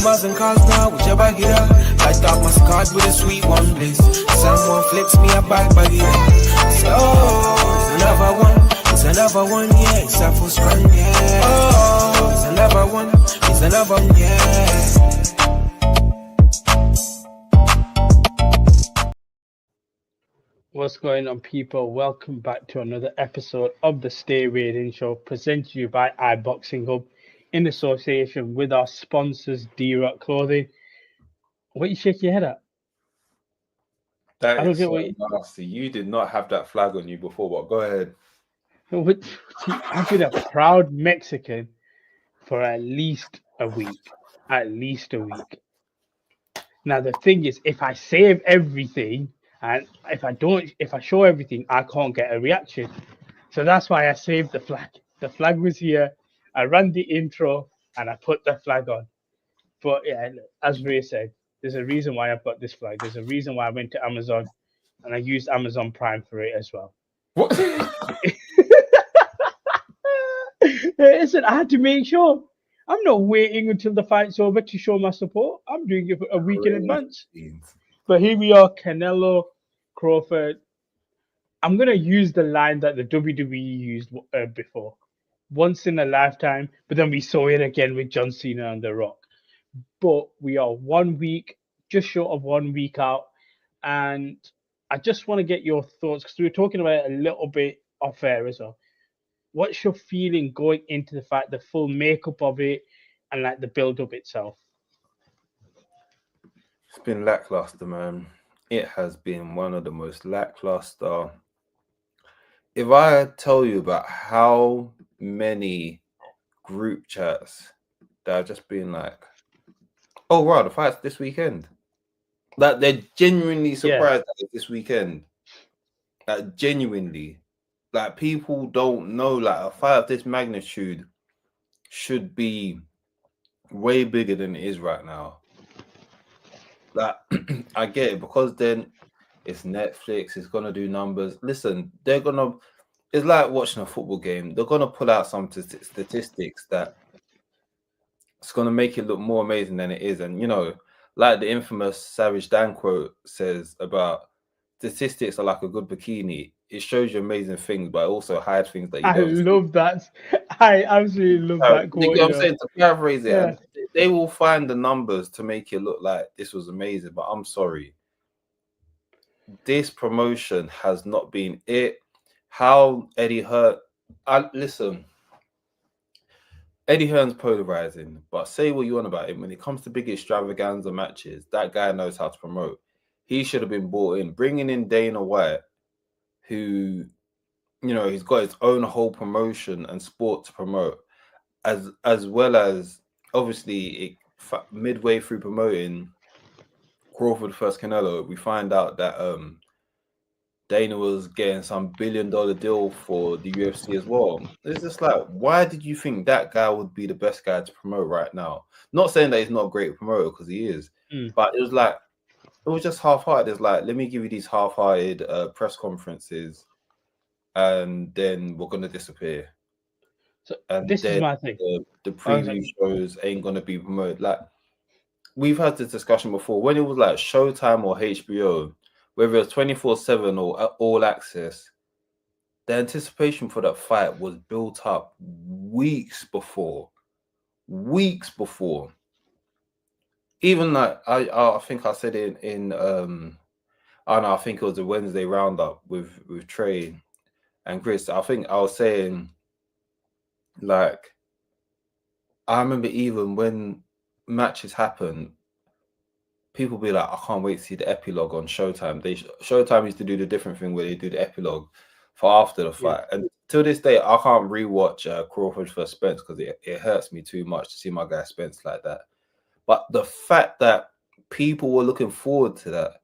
Numbers and cars now, whichever hit her. Light up my card with a sweet one bliss. Someone flips me a bag by it. So, it's another one. It's another one, yeah. It's a full strand, yeah. Oh, it's another one. It's another one, yeah. What's going on, people? Welcome back to another episode of the Stay Waiting Show, presented to you by iBoxingHub in association with our sponsors, D-Rock Clothing. What you shake your head at? That is so nasty. You did not have that flag on you before, but go ahead. I've been a proud Mexican for at least a week. At least a week. Now, the thing is, if I save everything, and if I show everything, I can't get a reaction. So that's why I saved the flag. The flag was here. I ran the intro and I put the flag on. But yeah, as Ray said, there's a reason why I've got this flag. There's a reason why I went to Amazon and I used Amazon Prime for it as well. What? Listen, I had to make sure. I'm not waiting until the fight's over to show my support. I'm doing it a week in advance. But here we are, Canelo, Crawford. I'm going to use the line that the WWE used before. Once in a lifetime, but then we saw it again with John Cena and The Rock. But we are 1 week, just short of 1 week out. And I just want to get your thoughts, because we were talking about it a little bit off air as well. What's your feeling going into the fight, the full makeup of it, and like the build-up itself? It's been lackluster, man. It has been one of the most lackluster. If I tell you about how many group chats that have just been like, oh, wow, the fight's this weekend. Like, they're genuinely surprised that it's this weekend. Like, genuinely. Like, people don't know, like, a fight of this magnitude should be way bigger than it is right now. Like, I get it, because then it's Netflix, it's gonna do numbers. Listen, it's like watching a football game. They're gonna pull out some statistics that it's gonna make it look more amazing than it is. And you know, like the infamous Savage Dan quote says about statistics are like a good bikini. It shows you amazing things, but it also hides things that you don't see. Love that. I absolutely love that quote. You know what I'm saying? To paraphrase it, and they will find the numbers to make it look like this was amazing, but I'm sorry. This promotion has not been it. How Eddie Hearn... Listen, Eddie Hearn's polarizing, but say what you want about him. When it comes to big extravaganza matches, that guy knows how to promote. He should have been brought in. Bringing in Dana White, who, you know, he's got his own whole promotion and sport to promote, as well as obviously midway through promoting Crawford first Canelo, we find out that Dana was getting some $1 billion deal for the UFC as well. It's just like, why did you think that guy would be the best guy to promote right now? Not saying that he's not a great promoter, because he is, but it was like, it was just half-hearted. It's like, let me give you these half-hearted press conferences, and then we're gonna disappear. So and this is my thing. The preview shows ain't gonna be promoted. Like, we've had this discussion before, when it was like Showtime or HBO, whether it was 24/7 or All Access, the anticipation for that fight was built up weeks before. Even like I think I said it in I think it was a Wednesday roundup with Trey and Chris. I think I was saying, like, I remember even when matches happen, people be like, I can't wait to see the epilogue on Showtime. Showtime used to do the different thing where they do the epilogue for after the fight. And to this day, I can't rewatch Crawford vs. Spence because it hurts me too much to see my guy Spence like that. But the fact that people were looking forward to that,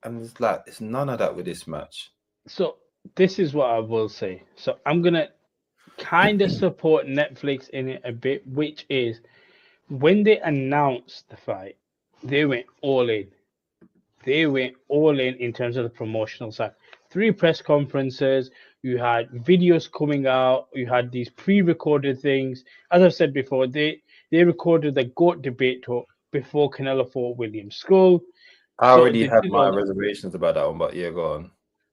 and it's like, it's none of that with this match. So this is what I will say. So I'm going to kind of support Netflix in it a bit, which is when they announced the fight, they went all in. They went all in terms of the promotional side. 3 press conferences, You had videos coming out. You had these pre-recorded things. As I've said before, they recorded the GOAT debate talk before Canelo fought William Skull. I So already they had did my all that. reservations about that one, but yeah, go on.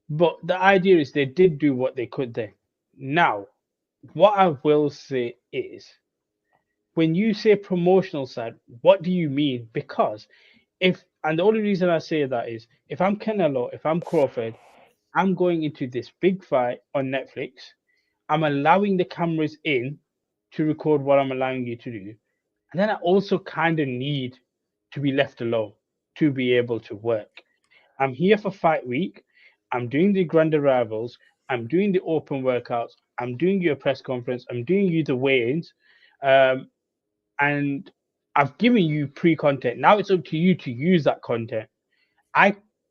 But the idea is they did do what they could there. Now, what I will say is, when you say promotional side, what do you mean? Because and the only reason I say that is, if I'm Canelo, if I'm Crawford, I'm going into this big fight on Netflix. I'm allowing the cameras in to record what I'm allowing you to do. And then I also kind of need to be left alone to be able to work. I'm here for fight week. I'm doing the grand arrivals. I'm doing the open workouts. I'm doing your press conference. I'm doing you the weigh-ins. And I've given you pre-content. Now it's up to you to use that content.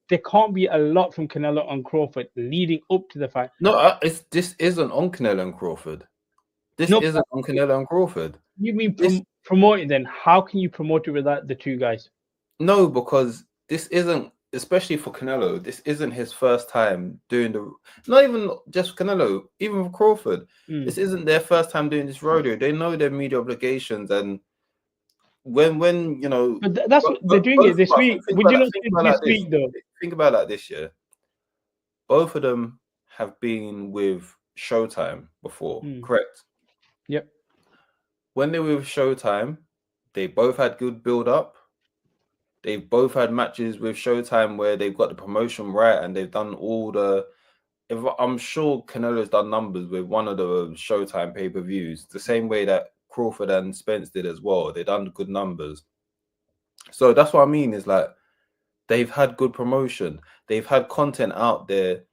There can't be a lot from Canelo and Crawford leading up to the fight. No, this isn't on Canelo and Crawford. This isn't on Canelo and Crawford. You mean promote it then? How can you promote it without the two guys? No, because this isn't, especially for Canelo, this isn't his first time doing not even just Canelo, even for Crawford. This isn't their first time doing this rodeo. They know their media obligations, and when you know, but that's what they're doing it this week. Would you not think this week though? Think about it like this, yeah. Both of them have been with Showtime before, correct? Yep. When they were with Showtime, they both had good build-up. They've both had matches with Showtime where they've got the promotion right and they've done all I'm sure Canelo's done numbers with one of the Showtime pay-per-views, the same way that Crawford and Spence did as well. They've done good numbers. So that's what I mean, is like, they've had good promotion. They've had content out there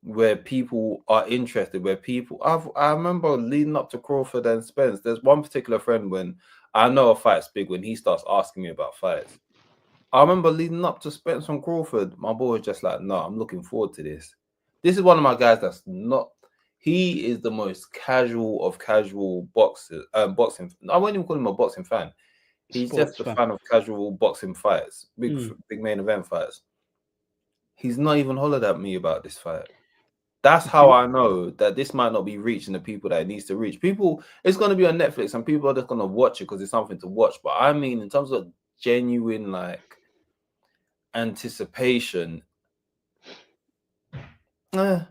where people are interested, where people... I remember leading up to Crawford and Spence, there's one particular friend, when I know a fight's big, when he starts asking me about fights. I remember leading up to Spence and Crawford, my boy was just like, no, I'm looking forward to this. This is one of my guys that's not... He is the most casual of casual boxing. I wouldn't even call him a boxing fan. He's just a fan of casual boxing fights, big main event fights. He's not even hollered at me about this fight. That's how I know that this might not be reaching the people that it needs to reach. People, it's going to be on Netflix and people are just going to watch it because it's something to watch. But I mean, in terms of genuine, like, anticipation, I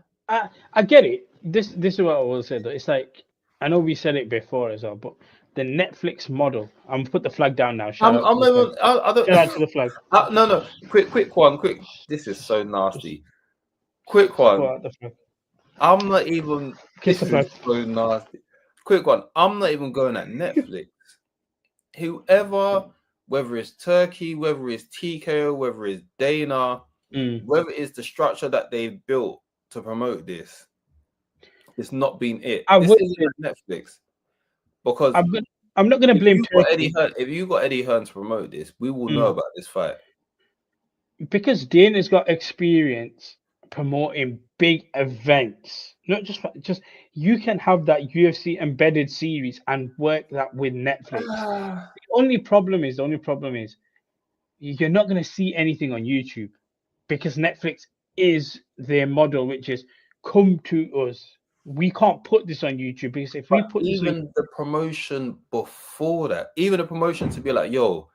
get it. This is what I will say though. It's like, I know we said it before as well, but the Netflix model. I'm gonna put the flag down now. Shout out to the flag. No. Quick one. This is so nasty. Quick one. I'm not even. Kiss the flag. So nasty. Quick one. I'm not even going at Netflix. Whoever, whether it's Turkey, whether it's TKO, whether it's Dana, whether it's the structure that they've built to promote this, it's not been it. This isn't Netflix. Because I'm not going to blame Turkey. If you got Eddie Hearn to promote this, we will know about this fight. Because Dana's got experience promoting big events. Not just you can have that UFC embedded series and work that with Netflix. The only problem is you're not going to see anything on YouTube because Netflix is their model, which is come to us. We can't put this on YouTube because if we put even the promotion before that, even the promotion to be like, yo,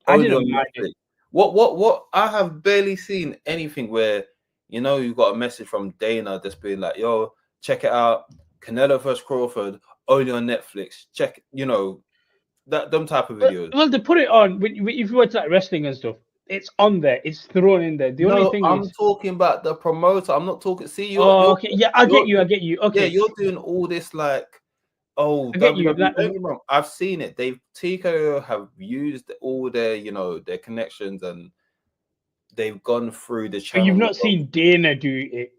I didn't mind it. What I have barely seen anything where, you know, you got a message from Dana just being like, yo, check it out, Canelo vs Crawford only on Netflix. Check, you know, them type of videos. Well, they put it on if you watch like wrestling and stuff. It's on there. It's thrown in there. The only thing I'm talking about the promoter. I'm not talking. See, you're okay. Yeah, I get you. Okay. Yeah, you're doing all this like, I get you. I've seen it. TKO have used all their, you know, their connections and they've gone through the channel. But you've not seen Dana do it,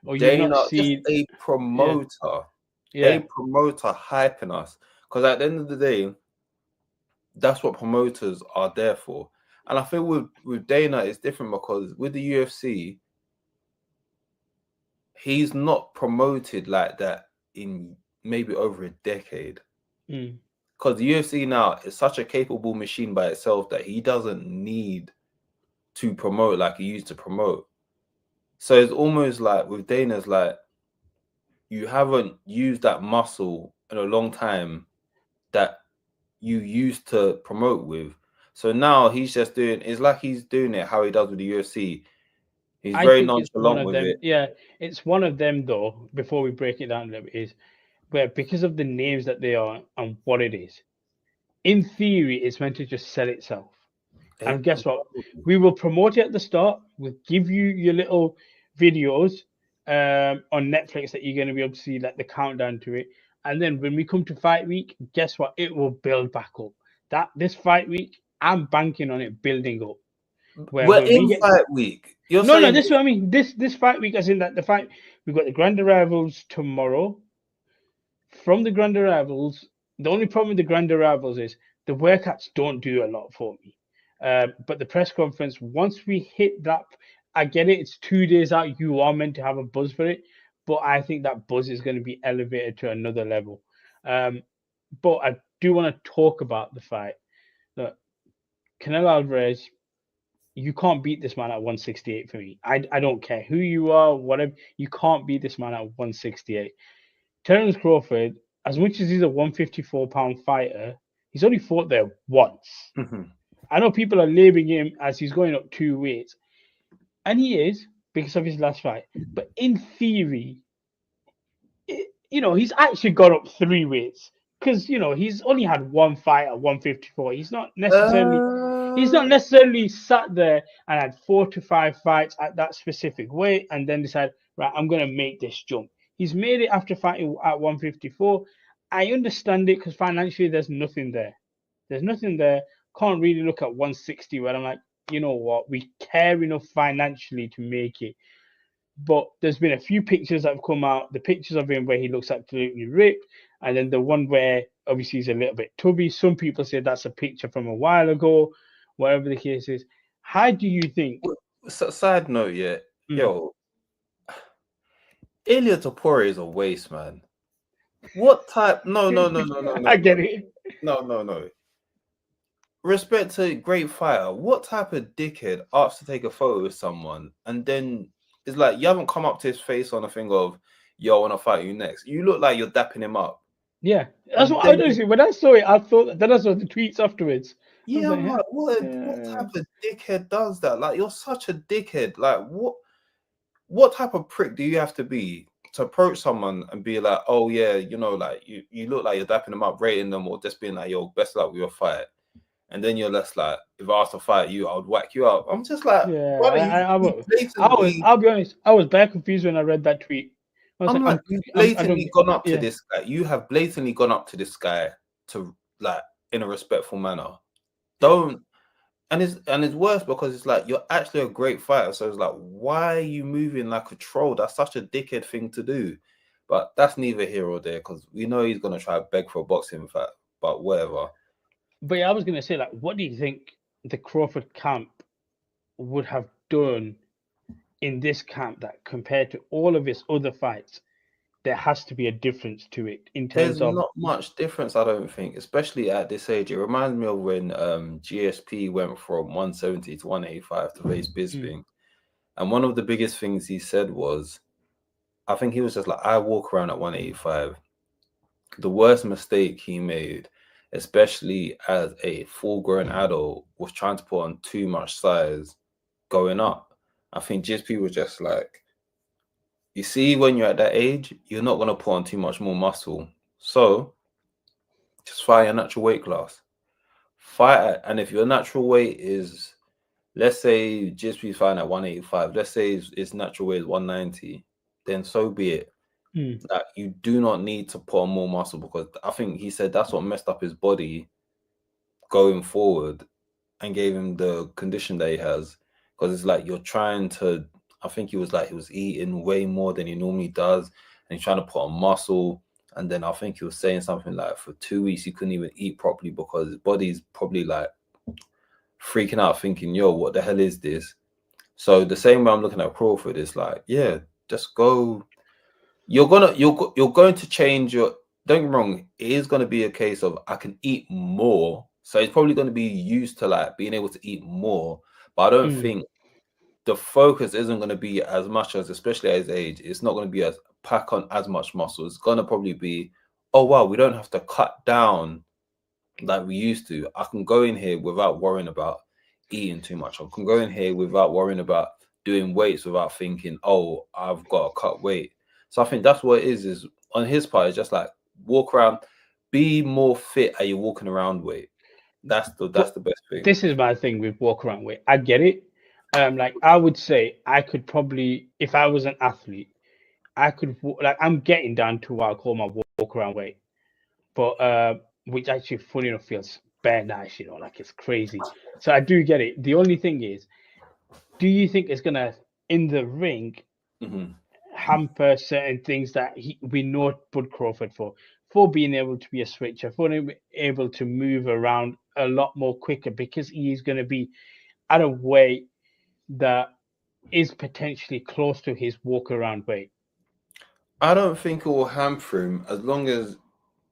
or you've not seen a promoter. A promoter hyping us, because at the end of the day, that's what promoters are there for. And I feel with Dana, it's different because with the UFC, he's not promoted like that in maybe over a decade. Because the UFC now is such a capable machine by itself that he doesn't need to promote like he used to promote. So it's almost like with Dana's like, you haven't used that muscle in a long time that you used to promote with. So now he's just doing, it's like he's doing it how he does with the UFC. He's very nonchalant with it. Yeah, it's one of them though, before we break it down a little bit, is where because of the names that they are and what it is, in theory, it's meant to just sell itself. And guess what? We will promote it at the start. We'll give you your little videos on Netflix that you're going to be able to see, like the countdown to it. And then when we come to fight week, guess what? It will build back up. This fight week, I'm banking on it building up. We're in fight week. No, this is what I mean. This fight week, as in that the fight, we've got the Grand Arrivals tomorrow. From the Grand Arrivals, the only problem with the Grand Arrivals is the workouts don't do a lot for me. But the press conference, once we hit that, I get it, it's 2 days out. You are meant to have a buzz for it, but I think that buzz is going to be elevated to another level. But I do want to talk about the fight. Look, Canelo Alvarez, you can't beat this man at 168 for me. I don't care who you are, whatever. You can't beat this man at 168. Terence Crawford, as much as he's a 154-pound fighter, he's only fought there once. Mm-hmm. I know people are labeling him as he's going up 2 weights, and he is because of his last fight. But in theory, he's actually got up 3 weights because he's only had one fight at 154. He's not necessarily sat there and had 4 to 5 fights at that specific weight and then decide, right, I'm going to make this jump. He's made it after fighting at 154. I understand it because financially there's nothing there. There's nothing there. Can't really look at 160 where I'm like, you know what, we care enough financially to make it. But there's been a few pictures that have come out. The pictures of him where he looks absolutely ripped, and then the one where obviously he's a little bit tubby. Some people say that's a picture from a while ago, whatever the case is. How do you think? Side note, yo, Ilia Topuria is a waste, man. What type? No. I get it. No. Respect to a great fighter. What type of dickhead asks to take a photo with someone and then it's like you haven't come up to his face on a thing of, yo, I want to fight you next. You look like you're dapping him up. Yeah, that's what I noticed. When I saw it, I thought that I saw the tweets afterwards. Yeah, I'm like, what type of dickhead does that? Like, you're such a dickhead. Like, what type of prick do you have to be to approach someone and be like, oh yeah, like you look like you're dapping them up, rating them, or just being like, yo, best luck with your fight. And then you're less like, if I asked to fight you, I would whack you up. I'm just like, I'll be honest, I was very confused when I read that tweet. You've blatantly gone up to this guy. You have blatantly gone up to this guy to like in a respectful manner. Don't, and it's worse because it's like you're actually a great fighter. So it's like, why are you moving like a troll? That's such a dickhead thing to do. But that's neither here or there because we know he's gonna try to beg for a boxing fight, but whatever. But yeah, I was going to say, like, what do you think the Crawford camp would have done in this camp that compared to all of his other fights, there has to be a difference to it in terms of... There's not much difference, I don't think, especially at this age. It reminds me of when GSP went from 170 to 185 to face Bisping. And one of the biggest things he said was, I think he was just like, I walk around at 185. The worst mistake he made, especially as a full-grown adult, was trying to put on too much size going up. I think GSP was just like, you see, when you're at that age, you're not going to put on too much more muscle. So just fight your natural weight class. And if your natural weight is, let's say GSP's fighting at 185, let's say his natural weight is 190, then so be it. That you do not need to put on more muscle because I think he said that's what messed up his body going forward and gave him the condition that he has. Because it's like you're trying to, I think he was eating way more than he normally does and he's trying to put on muscle. And then I think he was saying something like for 2 weeks he couldn't even eat properly because his body's probably like freaking out thinking, yo, what the hell is this? So the same way I'm looking at Crawford is like, yeah, just go. You're going to change your, don't get me wrong, it is going to be a case of I can eat more. So he's probably going to be used to like being able to eat more. But I don't think the focus isn't going to be as much as, especially at his age, it's not going to be as pack on as much muscle. It's going to probably be, oh wow, we don't have to cut down like we used to. I can go in here without worrying about eating too much. I can go in here without worrying about doing weights, without thinking, oh, I've got to cut weight. So I think that's what it is on his part. It's just like walk around, be more fit at your walking around weight. That's the best thing. This is my thing with walk around weight. I get it. Like I would say I could probably, if I was an athlete, I could like I'm getting down to what I call my walk around weight, but which actually, funny enough, feels bare nice. You know, like it's crazy. So I do get it. The only thing is, do you think it's gonna in the ring hamper certain things that we know Bud Crawford for being able to be a switcher, for being able to move around a lot more quicker, because he is going to be at a weight that is potentially close to his walk around weight? I don't think it will hamper him as long as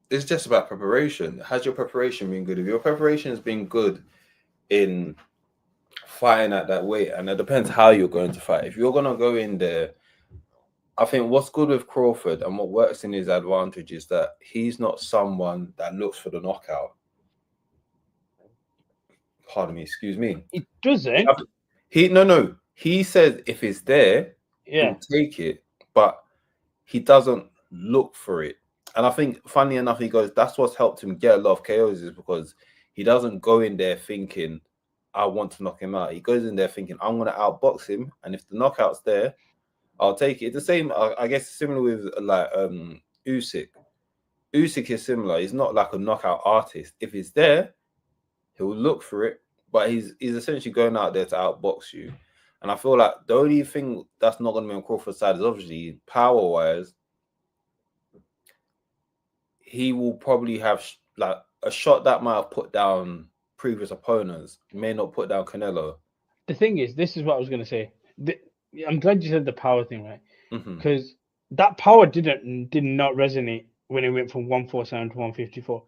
it's just about preparation. Has your preparation been good? If your preparation has been good in fighting at that weight, and it depends how you're going to fight. If you're going to go in there, I think what's good with Crawford and what works in his advantage is that he's not someone that looks for the knockout. Pardon me, excuse me. It doesn't. No. He says if it's there, he'll take it, but he doesn't look for it. And I think, funny enough, he goes, that's what's helped him get a lot of KOs, is because he doesn't go in there thinking, I want to knock him out. He goes in there thinking, I'm going to outbox him, and if the knockout's there, I'll take it. The same, I guess, similar with like Usyk. Usyk is similar. He's not like a knockout artist. If it's there, he'll look for it, but he's essentially going out there to outbox you. And I feel like the only thing that's not going to be on Crawford's side is obviously power-wise. He will probably have like a shot that might have put down previous opponents. He may not put down Canelo. The thing is, this is what I was going to say. I'm glad you said the power thing, right? Because that power did not resonate when it went from 147 to 154.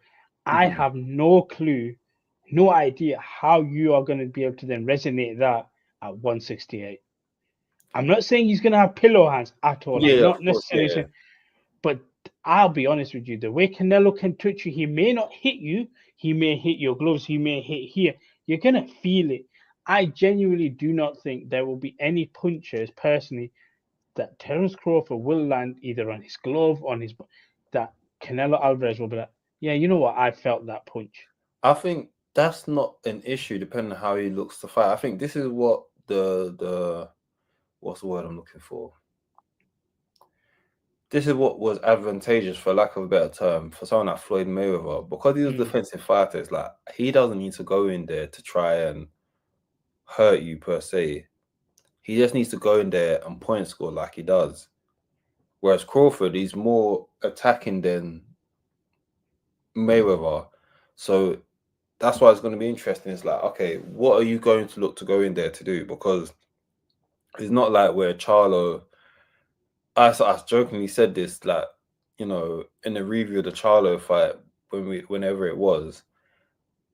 I have no clue, no idea how you are going to be able to then resonate that at 168. I'm not saying he's going to have pillow hands at all. Yeah, I'm not necessarily saying, but I'll be honest with you. The way Canelo can touch you, he may not hit you. He may hit your gloves. He may hit here. You're going to feel it. I genuinely do not think there will be any punches, personally, that Terence Crawford will land either on his glove, that Canelo Alvarez will be like, yeah, you know what? I felt that punch. I think that's not an issue, depending on how he looks to fight. I think this is what the what's the word I'm looking for? This is what was advantageous, for lack of a better term, for someone like Floyd Mayweather, because he's a defensive fighter. It's like he doesn't need to go in there to try and hurt you per se. He just needs to go in there and point score like he does. Whereas Crawford, he's more attacking than Mayweather. So that's why it's going to be interesting. It's like, okay, what are you going to look to go in there to do? Because it's not like where Charlo, I jokingly said this, like, you know, in the review of the Charlo fight, whenever it was,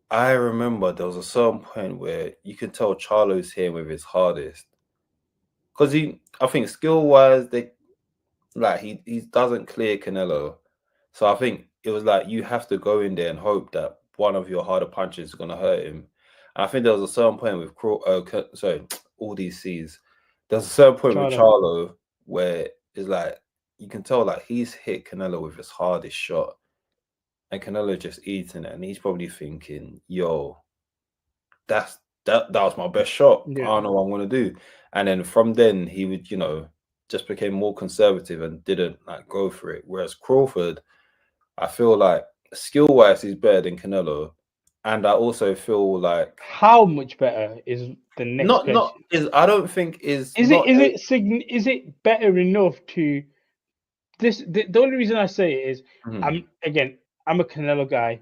I remember there was a certain point where you can tell Charlo's here with his hardest. Because I think skill-wise, he doesn't clear Canelo. So I think it was like you have to go in there and hope that one of your harder punches is going to hurt him. And I think there was a certain point with all these C's. There's a certain point with Charlo where it's like you can tell like he's hit Canelo with his hardest shot, and Canelo just eating it, and he's probably thinking, "Yo, that was my best shot. Yeah. I don't know what I'm gonna do." And then from then he would, you know, just became more conservative and didn't like go for it. Whereas Crawford, I feel like skill-wise he's better than Canelo, and I also feel like how much better is the next question. I don't think is it better enough to this? The only reason I say it is I'm a Canelo guy.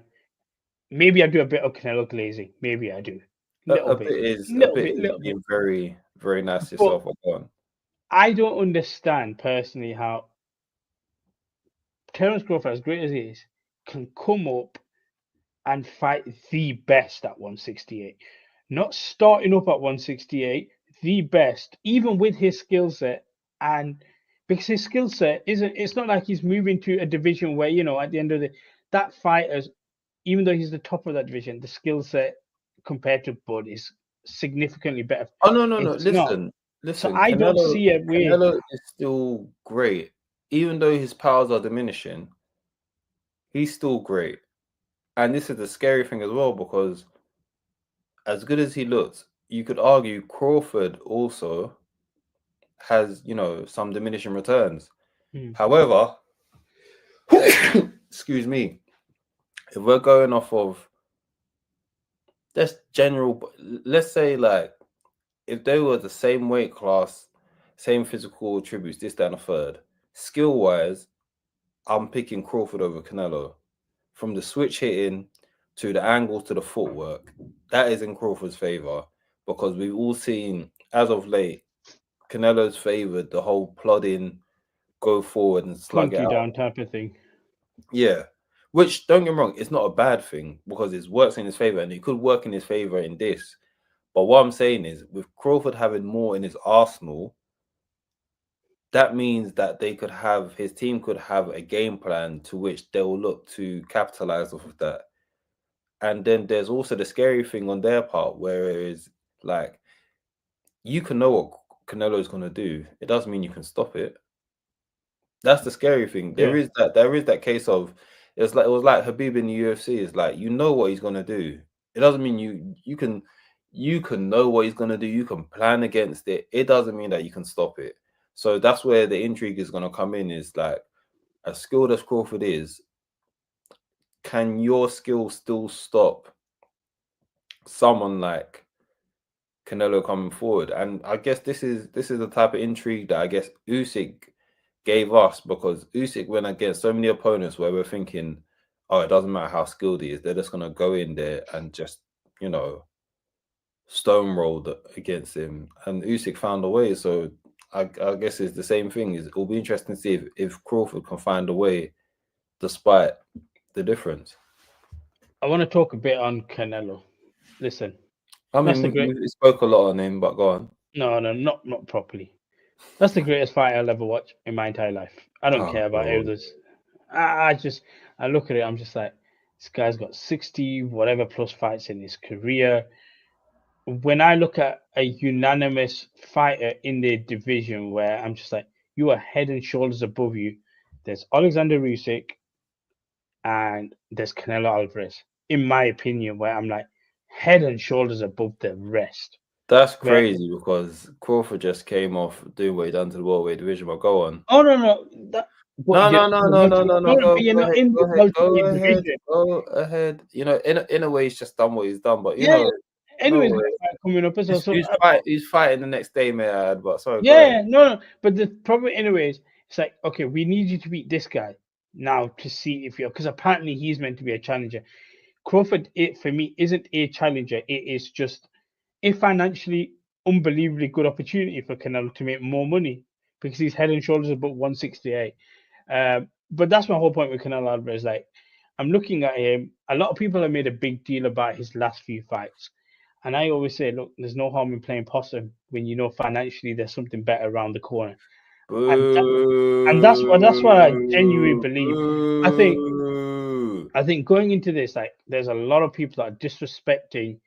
Maybe I do a bit of Canelo glazing. Maybe I do. A bit is being very, very nice to yourself. I don't understand personally how Terence Crawford, as great as he is, can come up and fight the best at 168. Not starting up at 168, the best, even with his skill set, and because his skill set isn't, it's not like he's moving to a division where, you know, at the end of the that fighters, even though he's the top of that division, the skill set compared to Bud is significantly better. Oh no. It's not. Listen. So I don't Canelo, see a way. Canelo is still great, even though his powers are diminishing. He's still great, and this is the scary thing as well, because as good as he looks, you could argue Crawford also has, you know, some diminishing returns. However, excuse me, if we're going off of just general, let's say like if they were the same weight class, same physical attributes, this, that, and a third, skill wise, I'm picking Crawford over Canelo. From the switch hitting to the angles to the footwork, that is in Crawford's favor, because we've all seen as of late Canelo's favored the whole plodding, go forward and slug it out down type of thing. Yeah, which, don't get me wrong, it's not a bad thing because it works in his favor, and it could work in his favor in this. But what I'm saying is, with Crawford having more in his arsenal, that means that they could have, his team could have a game plan to which they'll look to capitalize off of that. And then there's also the scary thing on their part, where it is like, you can know what Canelo is going to do. It doesn't mean you can stop it. That's the scary thing. There is that case of, it was like Habib in the UFC. It's like, you know what he's going to do. It doesn't mean you can know what he's going to do. You can plan against it. It doesn't mean that you can stop it. So that's where the intrigue is going to come in, is like, as skilled as Crawford is, can your skill still stop someone like Canelo coming forward? And I guess this is the type of intrigue that I guess Usyk gave us, because Usyk went against so many opponents where we're thinking, oh, it doesn't matter how skilled he is, they're just going to go in there and just, you know, stonewalled against him. And Usyk found a way. So I guess it's the same thing. It'll be interesting to see if Crawford can find a way despite the difference. I want to talk a bit on Canelo. Listen, I mean, we spoke a lot on him, but go on. No, not properly. That's the greatest fight I'll ever watch in my entire life. I don't care about others. I look at it, I'm just like, this guy's got 60 whatever plus fights in his career. When I look at a unanimous fighter in their division where I'm just like, you are head and shoulders above you, there's Alexander Usyk and there's Canelo Alvarez, in my opinion, where I'm like, head and shoulders above the rest. That's crazy, because Crawford just came off doing what he done to the welterweight division. But go on. Oh no. Go ahead. You know, in a way, he's just done what he's done. But you know, anyways, coming up as well. He's fighting the next day, may I add? But sorry. Yeah, no. But the problem, anyways, it's like, okay, we need you to beat this guy now to see if you're, because apparently he's meant to be a challenger. Crawford, for me, isn't a challenger. It is just a financially unbelievably good opportunity for Canelo to make more money, because he's head and shoulders above 168. But that's my whole point with Canelo Alvarez. Like, I'm looking at him. A lot of people have made a big deal about his last few fights. And I always say, look, there's no harm in playing possum when you know financially there's something better around the corner. And that's what I genuinely believe. I think going into this, like, there's a lot of people that are disrespecting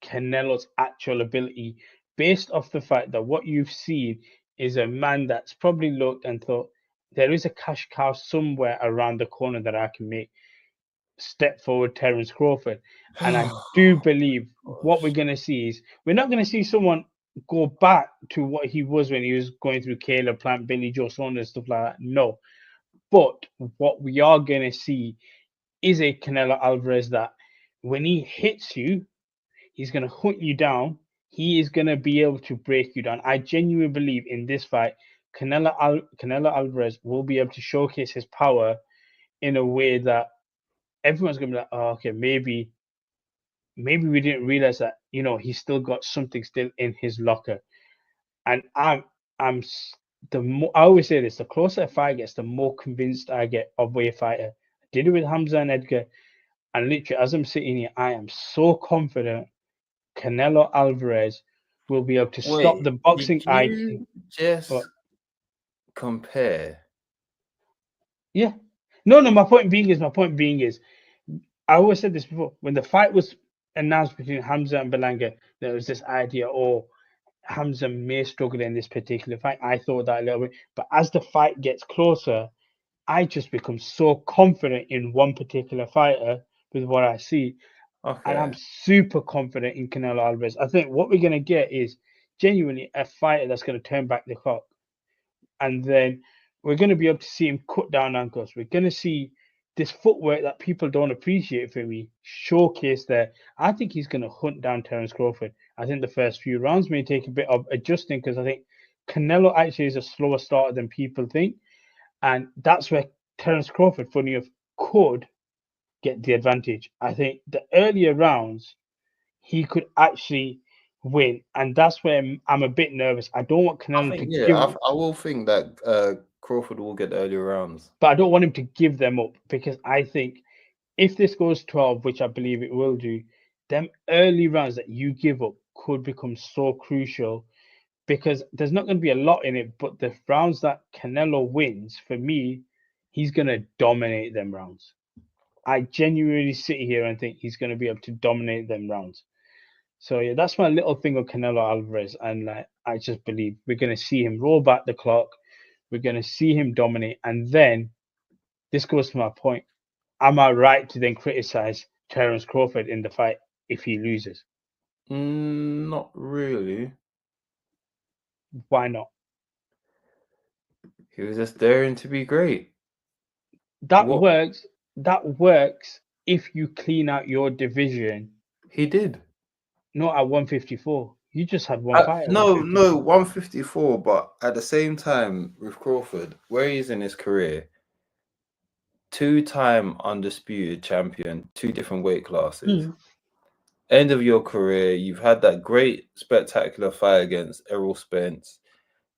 Canelo's actual ability based off the fact that what you've seen is a man that's probably looked and thought, there is a cash cow somewhere around the corner that I can make step forward Terence Crawford. And I do believe what we're going to see is, we're not going to see someone go back to what he was when he was going through Caleb Plant, Billy Joe Saunders, stuff like that. No. But what we are going to see is a Canelo Alvarez that when he hits you, he's going to hunt you down. He is going to be able to break you down. I genuinely believe in this fight, Canelo Alvarez will be able to showcase his power in a way that everyone's going to be like, oh, okay, maybe we didn't realize that, you know, he's still got something still in his locker. And I always say this, the closer a fight gets, the more convinced I get of a fighter. I did it with Hamza and Edgar. And literally, as I'm sitting here, I am so confident Canelo Alvarez will be able to stop the boxing did IQ. you just compare? Yeah. No, my point being is, I always said this before. When the fight was announced between Hamza and Belanga, there was this idea, Hamza may struggle in this particular fight. I thought that a little bit. But as the fight gets closer, I just become so confident in one particular fighter with what I see. Okay. And I'm super confident in Canelo Alvarez. I think what we're going to get is genuinely a fighter that's going to turn back the clock. And then we're going to be able to see him cut down ankles. We're going to see this footwork that people don't appreciate for me showcase there. I think he's going to hunt down Terence Crawford. I think the first few rounds may take a bit of adjusting because I think Canelo actually is a slower starter than people think. And that's where Terence Crawford, funny enough, could get the advantage. I think the earlier rounds, he could actually win. And that's where I'm a bit nervous. I don't want Canelo to give... I will think that Crawford will get the earlier rounds. But I don't want him to give them up because I think if this goes 12, which I believe it will do, them early rounds that you give up could become so crucial because there's not going to be a lot in it, but the rounds that Canelo wins, for me, he's going to dominate them rounds. I genuinely sit here and think he's going to be able to dominate them rounds. So yeah, that's my little thing with Canelo Alvarez, and I just believe we're going to see him roll back the clock. We're going to see him dominate, and then this goes to my point. Am I right to then criticize Terence Crawford in the fight if he loses? Not really. Why not? He was just daring to be great. That works. That works if you clean out your division. He did. Not at 154. You just had one fight. No, 154. But at the same time, with Crawford, where he's in his career, 2-time undisputed champion, 2 different weight classes. End of your career, you've had that great, spectacular fight against Errol Spence.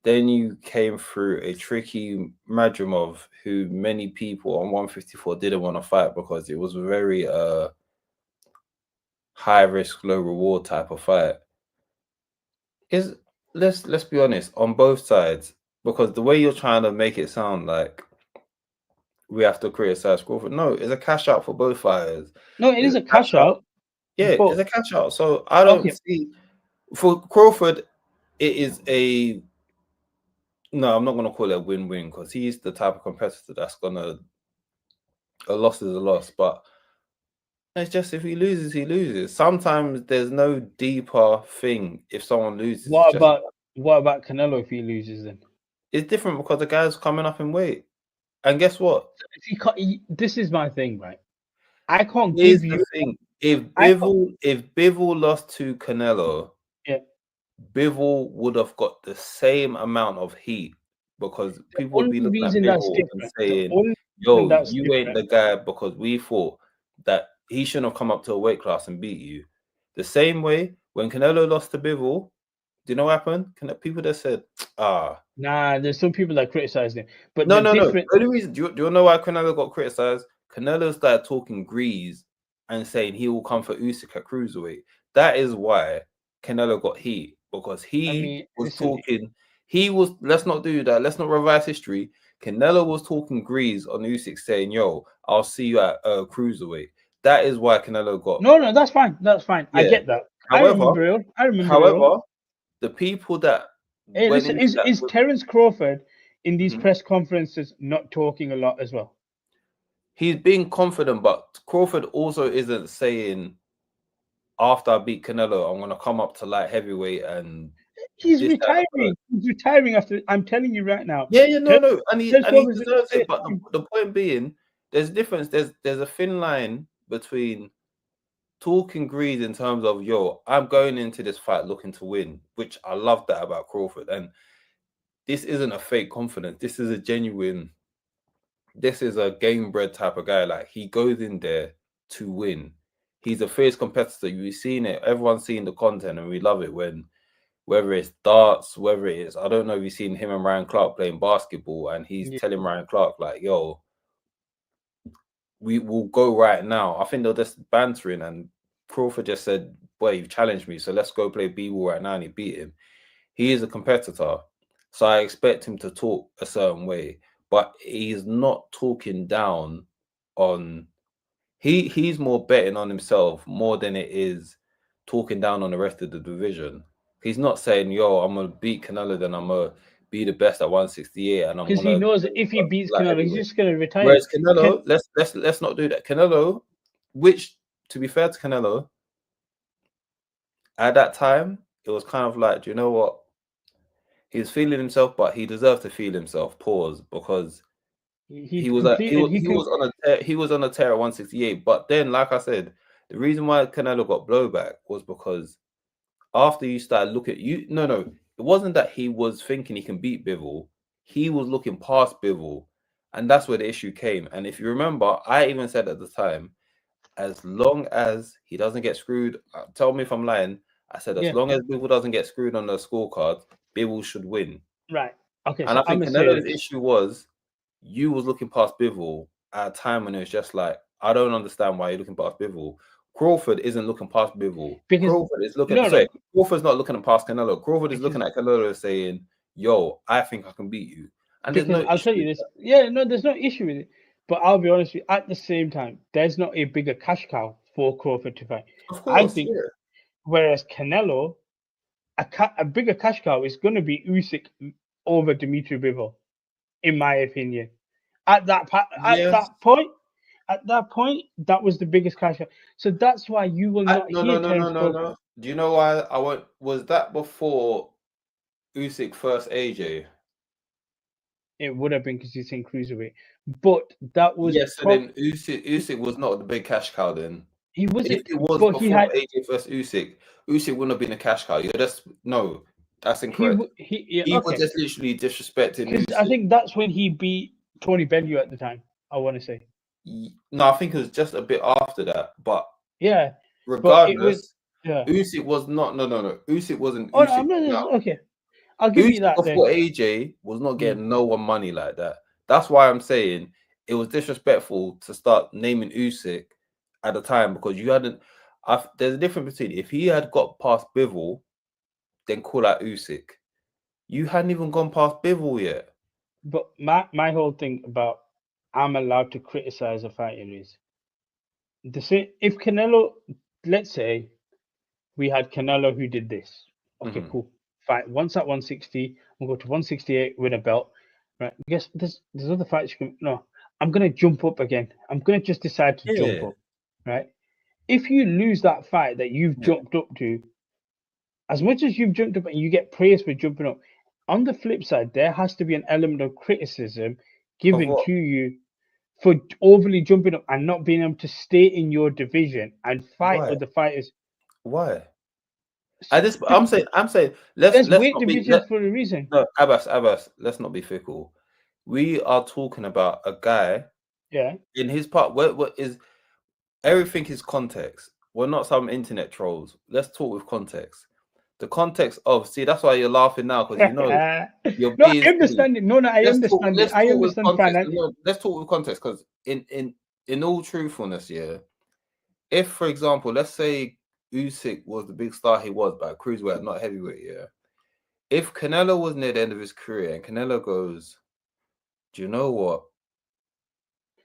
Then you came through a tricky Madrimov, who many people on 154 didn't want to fight because it was a very high risk, low reward type of fight. Let's be honest on both sides, because the way you're trying to make it sound like we have to criticize Crawford. No, it's a cash out for both fighters. No, it is a cash out. Yeah, it's a cash out. So I don't see for Crawford, it is a no. I'm not gonna call it a win-win because he's the type of competitor that's gonna a loss is a loss. But it's just if he loses, he loses. Sometimes there's no deeper thing if someone loses. What about Canelo if he loses then? It's different because the guy's coming up in weight. And guess what? This is my thing, right? I can't Here's give you the thing. If Bivol lost to Canelo, Bivol would have got the same amount of heat because people would be looking at Bivol and saying, yo, you ain't the guy because we thought that he shouldn't have come up to a weight class and beat you. The same way, when Canelo lost to Bivol, do you know what happened? People that said, nah, there's some people that criticized him. But no. The only reason, do you know why Canelo got criticized? Canelo started talking grease and saying he will come for Usyk at cruiserweight. That is why Canelo got heat, because he was talking. He was. Let's not do that. Let's not revise history. Canelo was talking grease on Usyk, saying, "Yo, I'll see you at cruiserweight." That is why Canelo got. No, that's fine. That's fine. Yeah. I get that. However, I remember. The people that listen, is Terence Crawford in these press conferences not talking a lot as well? He's being confident, but Crawford also isn't saying, after I beat Canelo, I'm going to come up to light heavyweight and... He's retiring. He's retiring after... I'm telling you right now. Yeah, no. And he deserves it. But the point being, there's a difference. There's a thin line between talking greed in terms of, yo, I'm going into this fight looking to win, which I love that about Crawford. And this isn't a fake confidence. This is a genuine... This is a game-bred type of guy. Like, he goes in there to win. He's a fierce competitor. You've seen it. Everyone's seen the content, and we love it when, whether it's darts, whether it is, I don't know if you've seen him and Ryan Clark playing basketball, and he's telling Ryan Clark, like, yo, we will go right now. I think they're just bantering, and Crawford just said, boy, you've challenged me, so let's go play B-ball right now, and he beat him. He is a competitor, so I expect him to talk a certain way, but he's not talking down on. He's more betting on himself more than it is talking down on the rest of the division. He's not saying, "Yo, I'm gonna beat Canelo, then I'm gonna be the best at 168," and I'm Because he gonna knows that if he beats Canelo, he's just going to retire. Whereas Canelo, let's not do that. Canelo, which to be fair to Canelo, at that time it was kind of like, do you know what? He's feeling himself, but he deserved to feel himself. Pause, because he was on a tear at 168. But then, like I said, the reason why Canelo got blowback was because after you started looking, it wasn't that he was thinking he can beat Bivol. He was looking past Bivol, and that's where the issue came. And if you remember, I even said at the time, as long as he doesn't get screwed, tell me if I'm lying. I said, as long as Bivol doesn't get screwed on the scorecard, Bivol should win. Right. Okay. And So I think Canelo's issue was you was looking past Bivol at a time when it was just like, I don't understand why you're looking past Bivol. Crawford isn't looking past Bivol. Crawford is looking. Crawford's not looking past Canelo. Crawford is looking at Canelo saying, "Yo, I think I can beat you." And I'll tell you this. Yeah, no, there's no issue with it. But I'll be honest with you. At the same time, there's not a bigger cash cow for Crawford to fight. Of course, I think. Whereas Canelo, a bigger cash cow is going to be Usyk over Dimitri Bivol, in my opinion. At that point, that was the biggest cash cow. So that's why you will not hear terms. No. Do you know why I went? Was that before Usyk first AJ? It would have been because he's in cruiserweight, but that was so then Usyk was not the big cash cow then. He wasn't. If it was before AJ versus Usyk wouldn't have been a cash cow. That's incorrect. He was just literally disrespecting Usyk. I think that's when he beat Tony Bellew at the time. I want to say. No, I think it was just a bit after that. But yeah, regardless, Usyk was not. No. Usyk wasn't. Okay. I'll give you that. Before AJ was not getting no one money like that. That's why I'm saying it was disrespectful to start naming Usyk at the time, because you hadn't. There's a difference between if he had got past Bivol, then call out Usyk. You hadn't even gone past Bivol yet. But my whole thing about I'm allowed to criticize a fighter is the same. If Canelo, let's say we had Canelo who did this. Okay, cool. Fight once at 160, we'll go to 168, win a belt. Right. I guess there's other fights you can. No, I'm gonna jump up again. I'm gonna just decide to jump up. Right. If you lose that fight that you've jumped up to, as much as you've jumped up and you get praise for jumping up, on the flip side, there has to be an element of criticism given to you for overly jumping up and not being able to stay in your division and fight other fighters. Why? I'm saying let's weight division for a reason. No, Abbas, let's not be fickle. We are talking about a guy. Yeah. In his part, what is everything is context. We're not some internet trolls. Let's talk with context. The context of that's why you're laughing now, because you know you're I understand it. No, I understand it. I understand financially. Let's talk with context, because in all truthfulness, if, for example, let's say Usyk was the big star he was, but cruiserweight, not heavyweight, if Canelo was near the end of his career and Canelo goes, do you know what?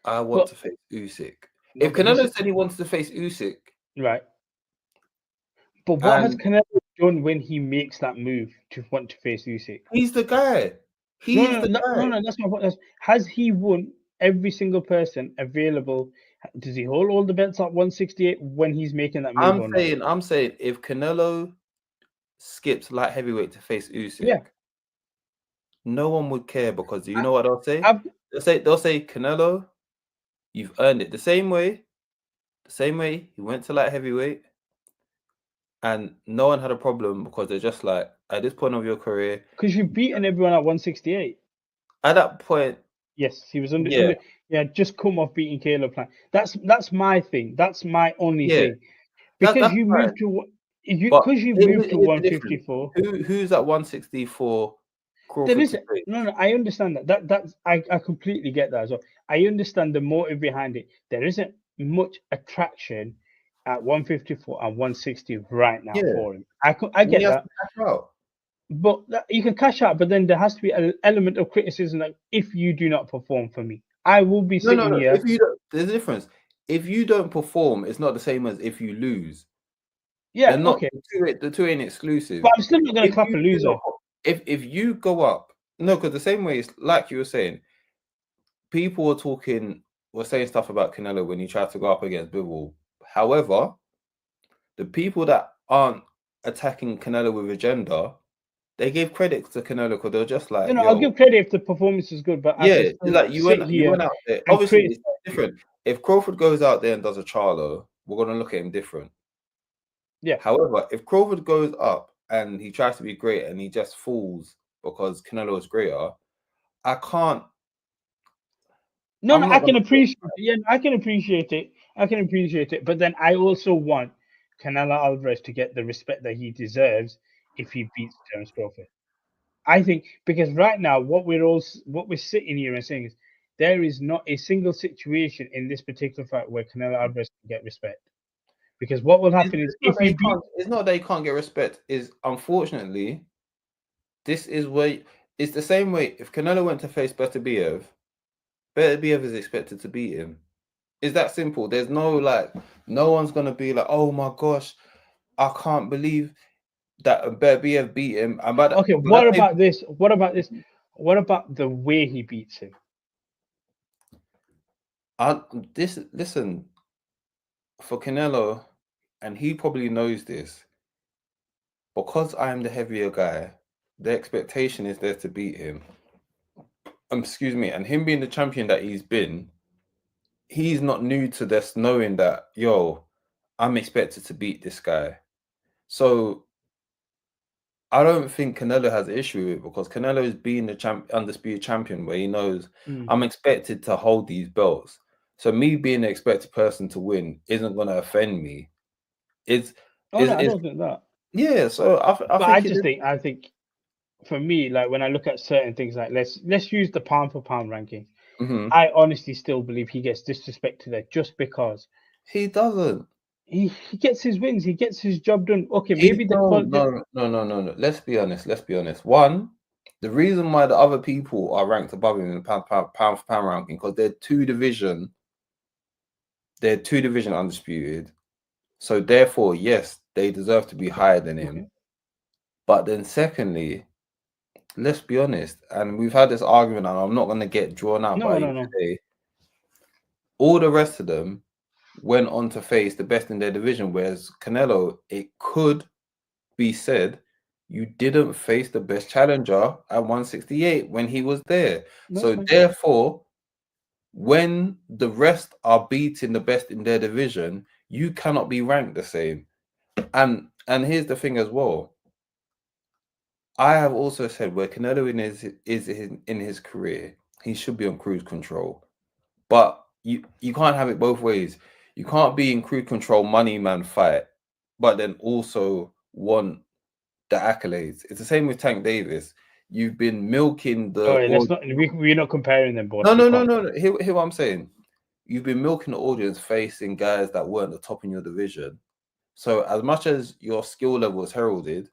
I want to face Usyk. If Canelo said he wants to face Usyk, right? But what has Canelo done when he makes that move to want to face Usyk? He's the guy. No, that's my point. Has he won every single person available? Does he hold all the belts at 168 when he's making that move? I'm saying if Canelo skips light heavyweight to face Usyk, no one would care, because you know what they'll say? They'll say, Canelo, you've earned it. The same way he went to light heavyweight and no one had a problem, because they're just like, at this point of your career, because you've beaten everyone at 168. At that point, yes, he was under. Just come off beating Caleb Plant. That's my thing. That's my only thing. Because you moved to moved to 154. Who's at 164? No, I understand that. I completely get that as well. I understand the motive behind it. There isn't much attraction at 154 and 160 right now Yeah. for him. I He get has that. to cash out. But you can cash out, but then there has to be an element of criticism. Like, if you do not perform for me, I will be No, sitting here. If you don't, there's a difference. If you don't perform, it's not the same as if you lose. Yeah, They're not okay. the two ain't exclusive. But I'm still not going to clap a loser. If you go up, no, because the same way, it's like you were saying, people were saying stuff about Canelo when he tried to go up against Bivol. However, the people that aren't attacking Canelo with agenda, they gave credit to Canelo because they're just like, I'll yo, give credit if the performance is good, but I yeah, can still like you sit went here out there. and Obviously, criticize. it's different. If Crawford goes out there and does a Charlo, we're gonna look at him different. Yeah. However, if Crawford goes up and he tries to be great and he just falls because Canelo is greater, I can't. No, I'm no, not I can gonna. appreciate it. Yeah, I can appreciate it. I can appreciate it. But then I also want Canelo Alvarez to get the respect that he deserves if he beats Terence Crawford. I think because right now what we're sitting here and saying is there is not a single situation in this particular fight where Canelo Alvarez can get respect. Because what will happen is if he beats, It's not that he can't get respect. Is unfortunately, this is where it's the same way. If Canelo went to face Beterbiev is expected to beat him. It's that simple. There's no one's gonna be like, oh my gosh, I can't believe that Beterbiev beat him. okay, what about this? What about this? What about the way he beats him? Listen, for Canelo, and he probably knows this, because I'm the heavier guy, the expectation is there to beat him. Excuse me, and him being the champion that he's been, he's not new to this, knowing that, yo, I'm expected to beat this guy. So I don't think Canelo has an issue with it because Canelo is being the undisputed champion where he knows I'm expected to hold these belts. So me being the expected person to win isn't going to offend me. No, I don't think that. Yeah, so I think for me, like when I look at certain things, like let's use the pound for pound ranking. I honestly still believe he gets disrespected there just because he doesn't. He gets his wins. He gets his job done. Okay, maybe No. Let's be honest. One, the reason why the other people are ranked above him in the pound for pound ranking because they're two division undisputed. So therefore, yes, they deserve to be higher than him. Okay. But then secondly, let's be honest, and we've had this argument, and I'm not going to get drawn out by you today. All the rest of them went on to face the best in their division, whereas Canelo, it could be said, you didn't face the best challenger at 168 when he was there. So therefore, when the rest are beating the best in their division, you cannot be ranked the same. And here's the thing as well. I have also said where Canelo is in his career, he should be on cruise control. But you can't have it both ways. You can't be in cruise control, money man fight, but then also want the accolades. It's the same with Tank Davis. You've been milking the. We're not comparing them both. No. Hear what I'm saying. You've been milking the audience, facing guys that weren't the top in your division. So as much as your skill level is heralded,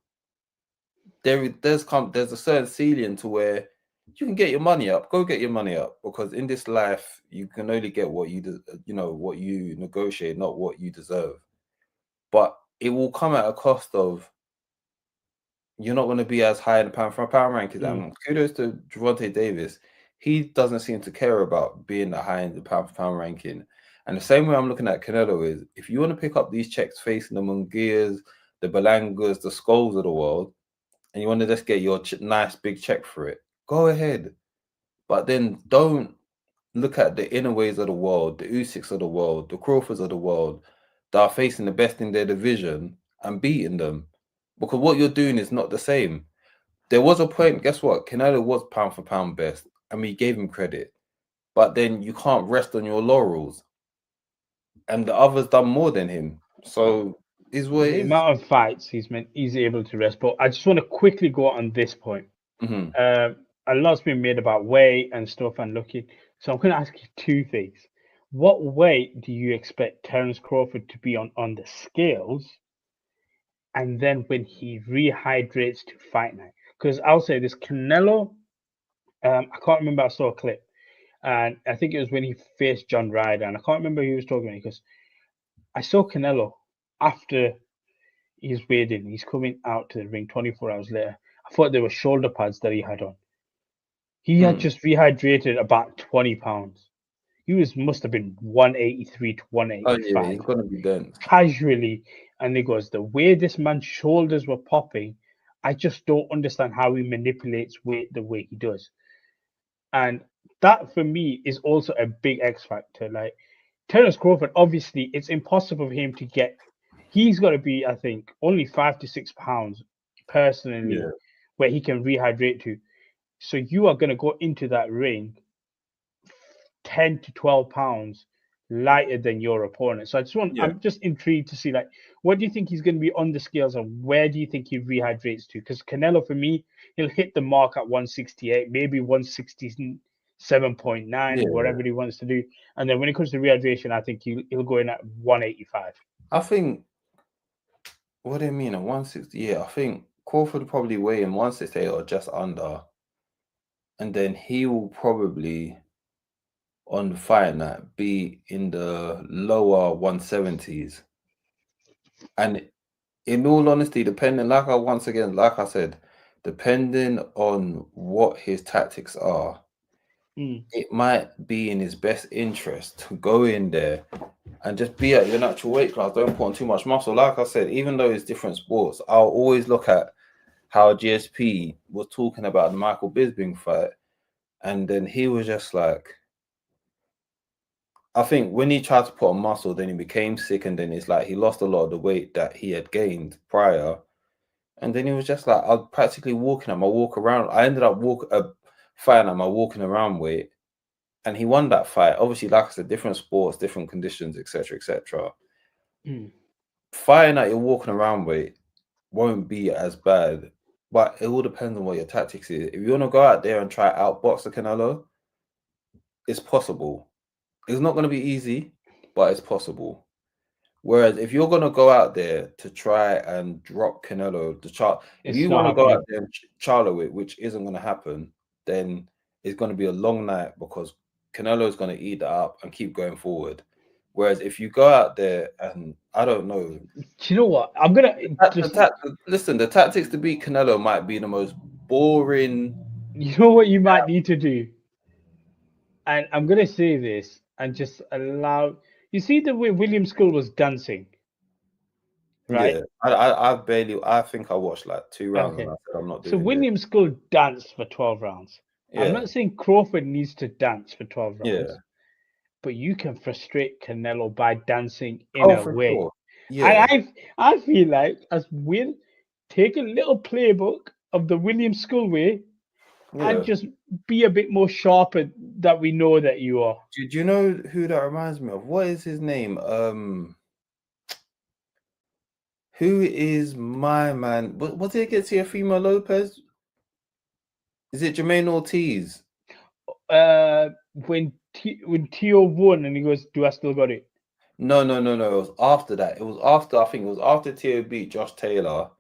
there's a certain ceiling to where you can get your money up. Go get your money up because in this life you can only get what what you negotiate, not what you deserve. But it will come at a cost of you're not going to be as high in the pound for pound rankings. And kudos to Gervonta Davis. He doesn't seem to care about being the high in the pound for pound ranking. And the same way I'm looking at Canelo is if you want to pick up these checks facing the Munguias, the Belangas, the Skulls of the world, and you want to just get your nice big check for it, go ahead. But then don't look at the inner ways of the world, the Usyks of the world, the Crawfords of the world that are facing the best in their division and beating them. Because what you're doing is not the same. There was a point, guess what? Canelo was pound for pound best, and we gave him credit. But then you can't rest on your laurels. And the others done more than him. So is what it is. The amount of fights he's able to rest. But I just want to quickly go on this point. A lot's been made about weight and stuff and looking. So I'm going to ask you two things. what weight do you expect Terence Crawford to be on the scales? And then when he rehydrates to fight night, because I'll say this Canelo, I can't remember. I saw a clip, and I think it was when he faced John Ryder, and I can't remember who he was talking about because I saw Canelo after he's weighed in. He's coming out to the ring 24 hours later. I thought there were shoulder pads that he had on. He had just rehydrated about 20 pounds. He must have been 183 to Oh yeah, 185 he's gonna be dense. casually. And he goes, the way this man's shoulders were popping, I just don't understand how he manipulates weight the way he does. And that for me is also a big X factor. Like Terence Crawford, obviously, it's impossible for him to get. He's got to be, I think, only 5 to 6 pounds personally, Yeah. where he can rehydrate to. So you are going to go into that ring 10 to 12 pounds lighter than your opponent. So Yeah. I'm just intrigued to see, like, what do you think he's going to be on the scales and where do you think he rehydrates to? Because Canelo, for me, he'll hit the mark at 168, maybe 167.9, Yeah. whatever he wants to do. And then when it comes to rehydration, I think he'll go in at 185. I think. What do you mean at 160? Yeah, I think Crawford will probably weigh in 168 or just under, and then he will probably on the fight night be in the lower 170s. And in all honesty, depending, like I said, depending on what his tactics are, it might be in his best interest to go in there and just be at your natural weight class. Don't put on too much muscle. Like I said, even though it's different sports, I'll always look at how GSP was talking about the Michael Bisping fight, and then he was just like, I think when he tried to put on muscle, then he became sick, and then it's like he lost a lot of the weight that he had gained prior, and then he was just like, I was practically walking at my walk around. I ended up fighting at my walking around weight, and he won that fight. Obviously, like I said, different sports, different conditions, etc., etc. Fighting at your walking around weight won't be as bad, but it all depends on what your tactics is. If you want to go out there and try outbox the Canelo, it's possible. It's not going to be easy, but it's possible. Whereas if you're going to go out there to try and drop Canelo, if you want to go out there and Charlo it, which isn't going to happen, then it's going to be a long night because Canelo is going to eat that up and keep going forward. Whereas if you go out there and I don't know, Do you know what? I'm gonna listen. The tactics to beat Canelo might be the most boring. You know what you might need to do, and I'm gonna say this and just allow. You see the way William Skull was dancing, right? Yeah, I think I watched like 2 rounds Okay. and I said I'm not doing So William Skull danced for 12 rounds. Yeah. I'm not saying Crawford needs to dance for 12 rounds. Yeah. But you can frustrate Canelo by dancing in a way. Sure. Yeah. And I feel like as Will, take a little playbook of the William Skull way and just be a bit more sharper that we know that you are. Do you know who that reminds me of? What is his name? Who is my man? What did it get to Teofimo Lopez? Is it Jermaine Ortiz? When Tio won and he goes, "Do I still got it?" No. It was after that. I think it was after Tio beat Josh Taylor,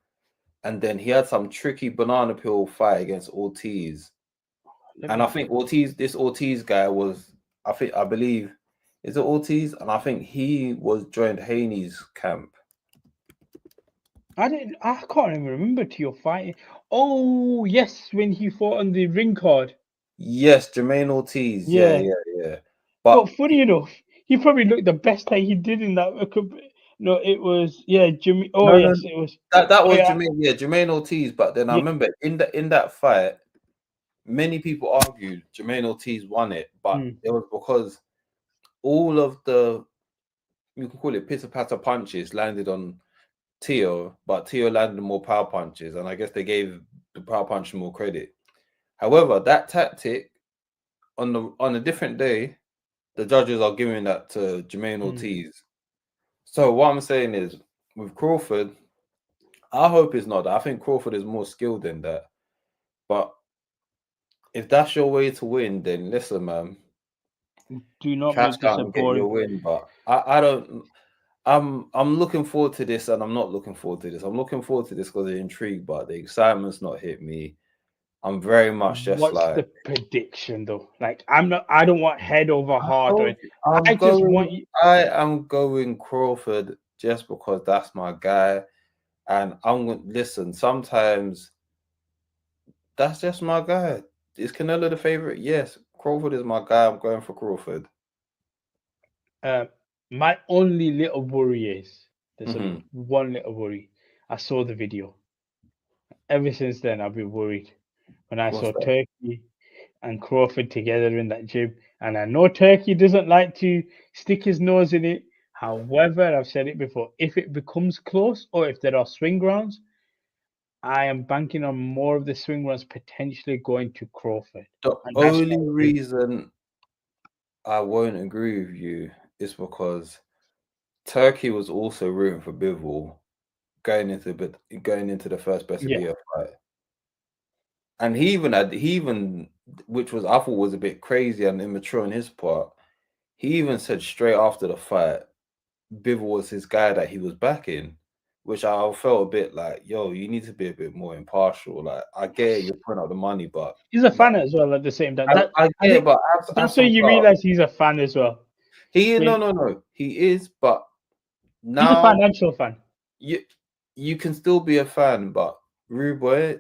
and then he had some tricky banana peel fight against Ortiz. And I think this Ortiz guy was, I believe, is it Ortiz? And I think he joined Haney's camp. I can't even remember Tio fighting. Oh yes, when he fought on the ring card. Yes, Jermaine Ortiz. Yeah. But funny enough, he probably looked the best that he did in that. No, it was Jimmy. Oh no, yes, it was. That was Jermaine. Yeah, Jermaine Ortiz. But then I remember in that fight, many people argued Jermaine Ortiz won it, but it was because all of the, you can call it pitter patter punches landed on Tio, but Tio landed more power punches, and I guess they gave the power punch more credit. However, that tactic on a different day, the judges are giving that to Jermaine Ortiz. So what I'm saying is, with Crawford, I hope it's not that. I think Crawford is more skilled than that. But if that's your way to win, then listen, man, Do not cash make this out a and get your boring. win. But I don't. I'm looking forward to this, and I'm not looking forward to this. I'm looking forward to this because of intrigue, but the excitement's not hit me. I'm very much just What's like the prediction though? Like I'm not. I don't want head over heart. Or I'm I just want you. I am going Crawford just because that's my guy, and listen. Sometimes that's just my guy. Is Canelo the favorite? Yes, Crawford is my guy. I'm going for Crawford. My only little worry is there's only Mhm. one little worry. I saw the video. Ever since then, I've been worried when I What's saw that? Turkey and Crawford together in that gym. And I know Turkey doesn't like to stick his nose in it. However, I've said it before, if it becomes close or if there are swing rounds, I am banking on more of the swing rounds potentially going to Crawford. The And that's only reason I won't agree with you is because Turkey was also rooting for Bivol going into the first best of yeah. year fight. And he even, which was I thought was a bit crazy and immature on his part, he even said straight after the fight, Bivol was his guy that he was backing, which I felt a bit like, yo, you need to be a bit more impartial. Like, I get it, you're putting out the money, but He's a like, fan as well at the same time. I I get it, think but have that's when some you class. realize he's a fan as well. No, he is, but He's a now financial fan. you can still be a fan, but Rude Boy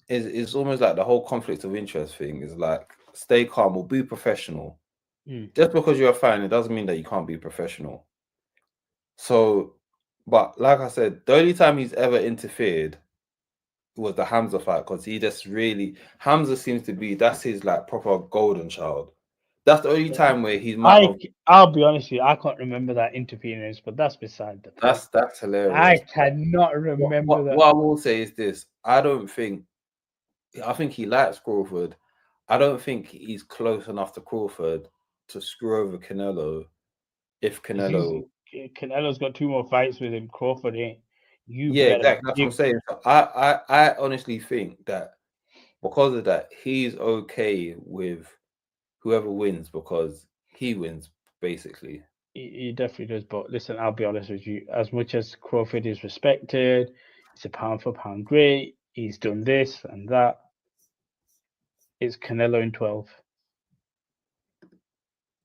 is almost like the whole conflict of interest thing is like stay calm or be professional. Just because you're a fan, it doesn't mean that you can't be professional. So, but like I said, the only time he's ever interfered was the Hamza fight because he just really Hamza seems to be that's his like proper golden child. That's the only time where he might have. I'll be honest with you, I can't remember that interference, but that's beside the point. That's hilarious. I cannot remember that. What I will say is this: I think he likes Crawford. I don't think he's close enough to Crawford to screw over Canelo. If Canelo, Canelo's got 2 more fights with him. Crawford ain't. You yeah, better exactly. That's what I'm saying. So I honestly think that because of that, he's okay with whoever wins because he wins basically. He definitely does. But listen, I'll be honest with you. As much as Crawford is respected, it's a pound for pound great. He's done this and that. It's Canelo in 12.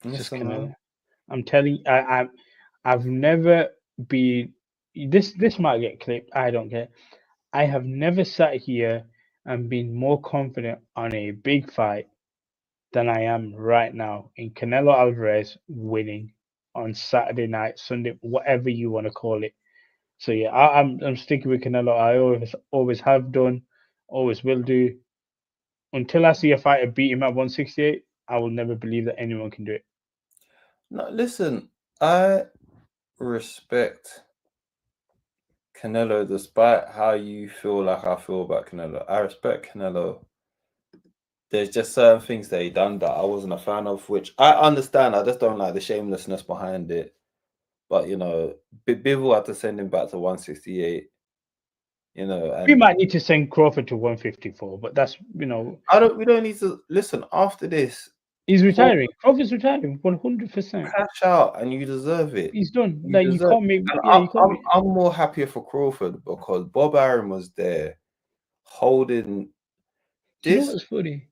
It's just Listen, Canelo. man. I'm telling you, I've never been. This might get clipped. I don't care. I have never sat here and been more confident on a big fight than I am right now in Canelo Alvarez winning on Saturday night, Sunday, whatever you want to call it. So yeah, I'm sticking with Canelo. I always have done, always will do. Until I see a fighter beat him at 168, I will never believe that anyone can do it. No, listen, I respect Canelo despite how you feel like I feel about Canelo. I respect Canelo. There's just certain things that he done that I wasn't a fan of, which I understand. I just don't like the shamelessness behind it. But you know, Bivol had to send him back to 168. You know, We and might need to send Crawford to 154, but that's we don't need to listen after this. he's retiring. Crawford's retiring 100%. Cash out, and you deserve it. He's done. You Like you deserve. can't make. And Yeah, you can't. I'm more happier for Crawford because Bob Arum was there holding Do you know this. what's funny?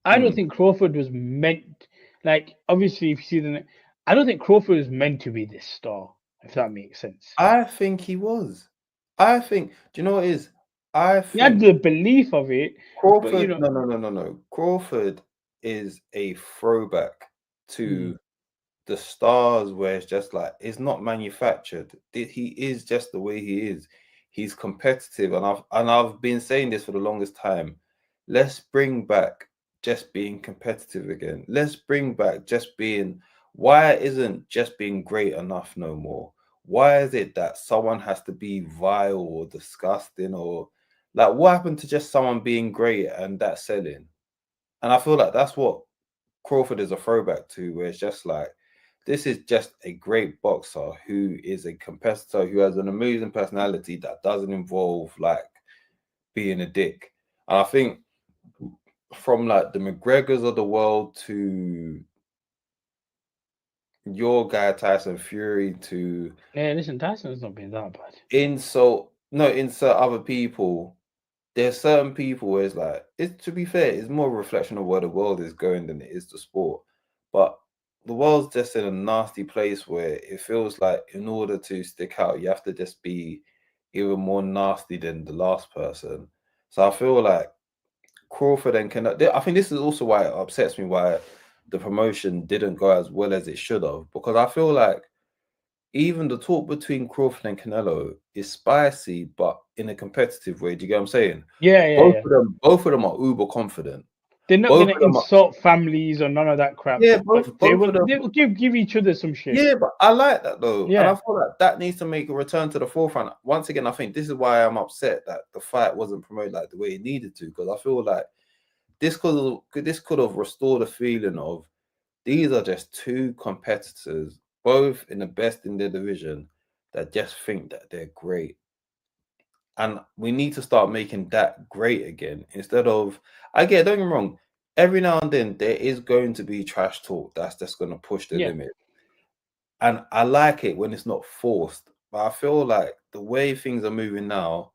I don't think Crawford was meant. Like obviously, if you see the, I don't think Crawford was meant to be this star. If that makes sense. I think he was. I think. Do you know what it is? I He had think the belief of it, but Crawford. No. Crawford is a throwback to the stars where it's just like it's not manufactured. He is just the way he is. He's competitive, and I've been saying this for the longest time. Let's bring back just being competitive again. Let's bring back just being. Why isn't just being great enough no more? Why is it that someone has to be vile or disgusting or like what happened to just someone being great and that selling? And I feel like that's what Crawford is a throwback to, where it's just like this is just a great boxer who is a competitor who has an amazing personality that doesn't involve like being a dick. And I think from like the McGregors of the world to your guy Tyson Fury to listen, Tyson's not been that bad. insult other people. There's certain people where it's like, to be fair, it's more a reflection of where the world is going than it is the sport. But the world's just in a nasty place where it feels like in order to stick out, you have to just be even more nasty than the last person. So I feel like Crawford and Canelo, I think this is also why it upsets me why the promotion didn't go as well as it should have, because I feel like even the talk between Crawford and Canelo is spicy, but in a competitive way. Do you get what I'm saying? Yeah. Both of them are uber confident. They're not going to insult families or none of that crap. Yeah, they will give each other some shit. Yeah, but I like that though. Yeah. And I feel like that needs to make a return to the forefront. Once again, I think this is why I'm upset that the fight wasn't promoted like the way it needed to, because I feel like this could have restored a feeling of these are just two competitors, both in the best in their division, that just think that they're great. And we need to start making that great again instead of, don't get me wrong, every now and then there is going to be trash talk that's just going to push the limit. And I like it when it's not forced. But I feel like the way things are moving now,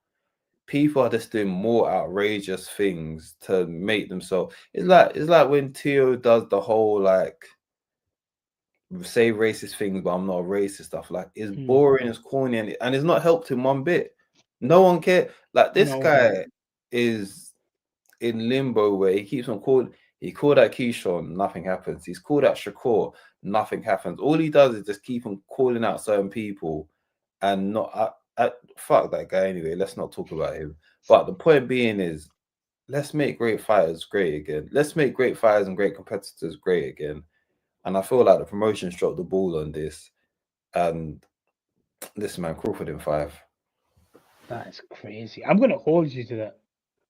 people are just doing more outrageous things to make themselves. It's like when Tio does the whole like say racist things, but I'm not a racist stuff. Like it's boring, it's corny, and it's not helped him one bit. No one cares. Like this guy is in limbo where he keeps on calling. He called out Keyshawn, nothing happens. He's called out Shakur, nothing happens. All he does is just keep on calling out certain people, and not. Fuck that guy anyway. Let's not talk about him. But the point being is, let's make great fighters great again. Let's make great fighters and great competitors great again. And I feel like the promotions dropped the ball on this. And listen, man, Crawford in 5. That is crazy. I'm gonna hold you to that.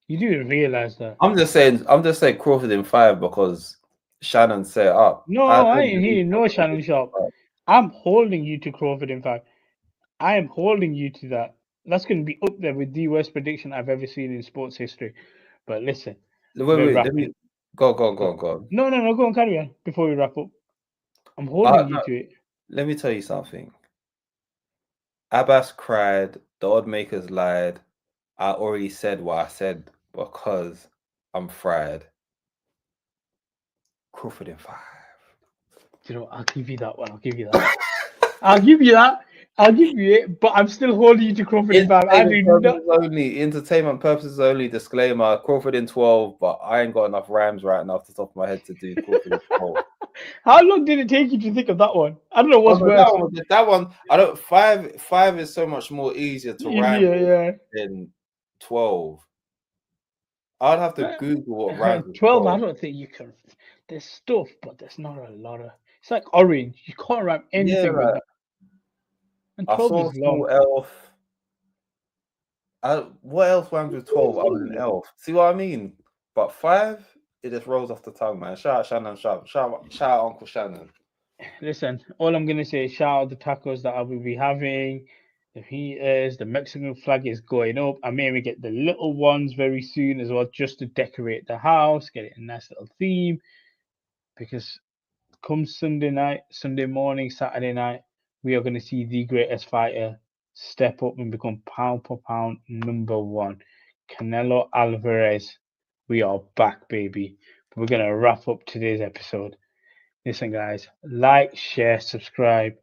You do realize that. I'm just saying Crawford in 5 because Shannon set it up. No, I ain't hearing no Shannon Sharp. I'm holding you to Crawford in 5. I am holding you to that. That's going to be up there with the worst prediction I've ever seen in sports history. But listen. Wait. Let me go on. No, go on, carry on before we wrap up. I'm holding you to it. Let me tell you something. Abbas cried. The odd makers lied. I already said what I said because I'm fried. Crawford in 5. You know, I'll give you that one. I'll give you that. I'll give you it, but I'm still holding you to Crawford in 5. I do not. Entertainment purposes only. Disclaimer: Crawford in 12, but I ain't got enough rhymes right now off the top of my head to do Crawford in 12. How long did it take you to think of that one? I don't know what's worse. That one, I don't. 5 is so much more easier to rhyme than 12. I'd have to Google what rhymes. 12, I don't think you can. There's stuff, but there's not a lot of. It's like orange. You can't rhyme anything with that. And 12 is long. Elf. What else rhymes with 12 other than Elf? See what I mean? But 5, it just rolls off the tongue, man. Shout out Shannon Sharp. Shout out Uncle Shannon. Listen, all I'm gonna say is shout out the tacos that I will be having. The heaters, the Mexican flag is going up. I may get the little ones very soon as well, just to decorate the house, get it a nice little theme. Because come Sunday night, Sunday morning, Saturday night, we are going to see the greatest fighter step up and become pound for pound number 1. Canelo Alvarez. We are back, baby. We're going to wrap up today's episode. Listen, guys, like, share, subscribe.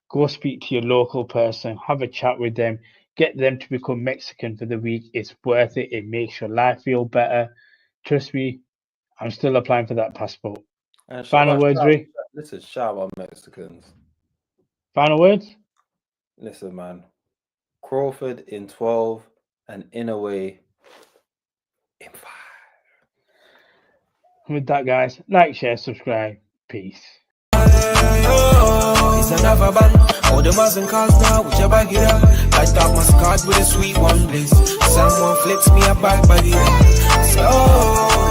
Go speak to your local person. Have a chat with them. Get them to become Mexican for the week. It's worth it. It makes your life feel better. Trust me, I'm still applying for that passport. Final words, Ray? Listen, shout out Mexicans. Final words? Listen, man. Crawford in 12 and Inoue in 5. With that, guys, like, share, subscribe. Peace. It's another band. All the Muslim cars now, whichever get up. I talk my scars with a sweet one bliss. Someone flips me a back body. So,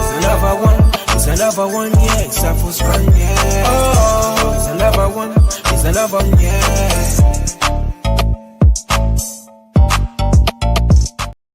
it's another one. It's another one, yeah. It's a full strand, yeah. Oh, it's another one. It's another one, yeah.